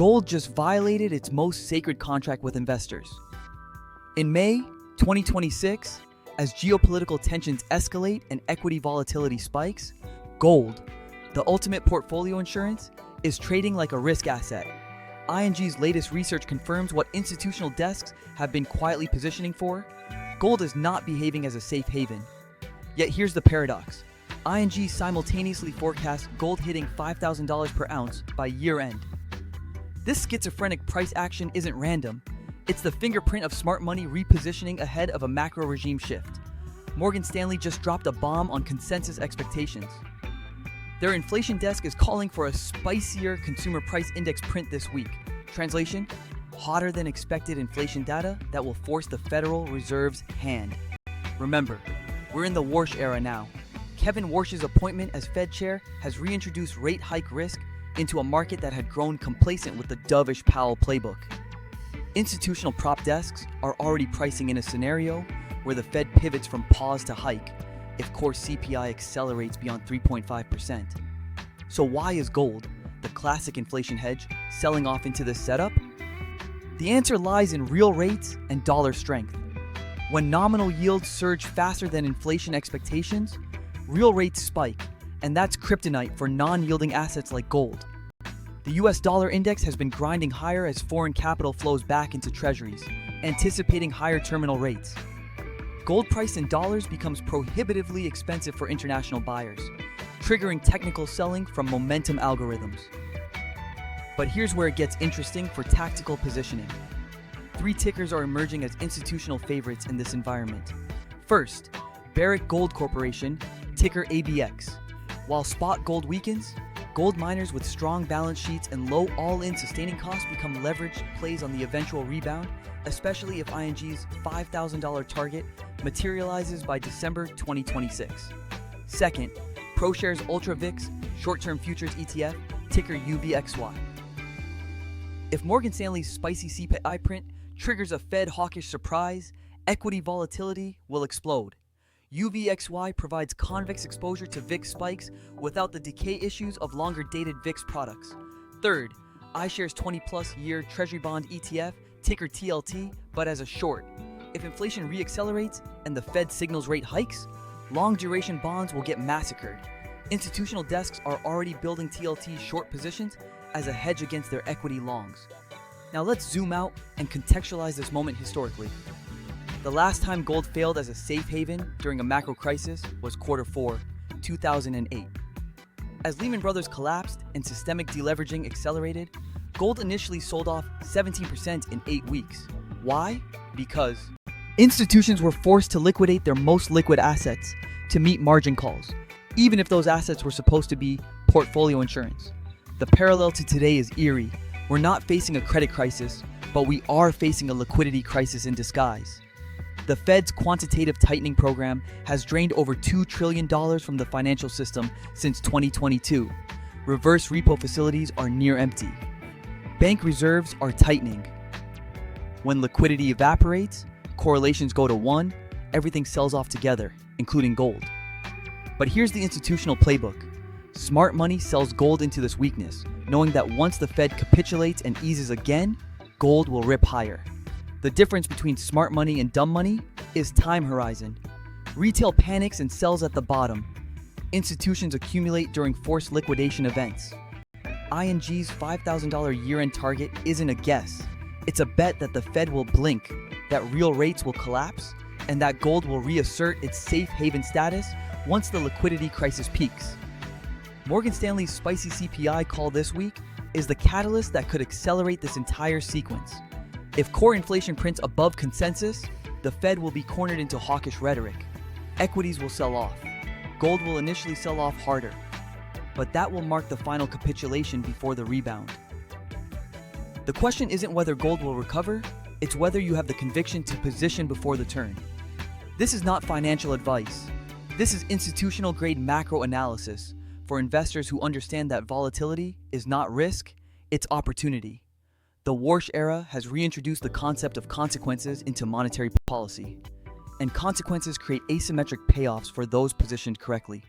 gold just violated its most sacred contract with investors. In May 2026, as geopolitical tensions escalate and equity volatility spikes, gold, the ultimate portfolio insurance, is trading like a risk asset. ING's latest research confirms what institutional desks have been quietly positioning for. Gold is not behaving as a safe haven. Yet here's the paradox. ING simultaneously forecasts gold hitting $5,000 per ounce by year-end. This schizophrenic price action isn't random. It's the fingerprint of smart money repositioning ahead of a macro regime shift. Morgan Stanley just dropped a bomb on consensus expectations. Their inflation desk is calling for a spicier consumer price index print this week. Translation: hotter than expected inflation data that will force the Federal Reserve's hand. Remember, we're in the Warsh era now. Kevin Warsh's appointment as Fed chair has reintroduced rate hike risk into a market that had grown complacent with the dovish Powell playbook. Institutional prop desks are already pricing in a scenario where the Fed pivots from pause to hike if core CPI accelerates beyond 3.5%. So why is gold, the classic inflation hedge, selling off into this setup? The answer lies in real rates and dollar strength. When nominal yields surge faster than inflation expectations, real rates spike, and that's kryptonite for non-yielding assets like gold. The US dollar index has been grinding higher as foreign capital flows back into treasuries, anticipating higher terminal rates. Gold price in dollars becomes prohibitively expensive for international buyers, triggering technical selling from momentum algorithms. But here's where it gets interesting for tactical positioning. 3 tickers are emerging as institutional favorites in this environment. First, Barrick Gold Corporation, ticker ABX. While spot gold weakens, gold miners with strong balance sheets and low all-in sustaining costs become leveraged plays on the eventual rebound, especially if ING's $5,000 target materializes by December 2026. Second, ProShares Ultra VIX short-term futures ETF, ticker UVXY. If Morgan Stanley's spicy CPI print triggers a Fed hawkish surprise, equity volatility will explode. UVXY provides convex exposure to VIX spikes without the decay issues of longer-dated VIX products. Third, iShares 20-plus year Treasury Bond ETF, ticker TLT, but as a short. If inflation re-accelerates and the Fed signals rate hikes, long-duration bonds will get massacred. Institutional desks are already building TLT short positions as a hedge against their equity longs. Now let's zoom out and contextualize this moment historically. The last time gold failed as a safe haven during a macro crisis was Q4 2008. As Lehman Brothers collapsed and systemic deleveraging accelerated, gold initially sold off 17% in 8 weeks. Why? Because institutions were forced to liquidate their most liquid assets to meet margin calls, even if those assets were supposed to be portfolio insurance. The parallel to today is eerie. We're not facing a credit crisis, but we are facing a liquidity crisis in disguise. The Fed's quantitative tightening program has drained over $2 trillion from the financial system since 2022. Reverse repo facilities are near empty. Bank reserves are tightening. When liquidity evaporates, correlations go to 1, everything sells off together, including gold. But here's the institutional playbook. Smart money sells gold into this weakness, knowing that once the Fed capitulates and eases again, gold will rip higher. The difference between smart money and dumb money is time horizon. Retail panics and sells at the bottom. Institutions accumulate during forced liquidation events. ING's $5,000 year-end target isn't a guess. It's a bet that the Fed will blink, that real rates will collapse, and that gold will reassert its safe haven status once the liquidity crisis peaks. Morgan Stanley's spicy CPI call this week is the catalyst that could accelerate this entire sequence. If core inflation prints above consensus, the Fed will be cornered into hawkish rhetoric. Equities will sell off. Gold will initially sell off harder. But that will mark the final capitulation before the rebound. The question isn't whether gold will recover, it's whether you have the conviction to position before the turn. This is not financial advice. This is institutional-grade macro analysis for investors who understand that volatility is not risk, it's opportunity. The Warsh era has reintroduced the concept of consequences into monetary policy, and consequences create asymmetric payoffs for those positioned correctly.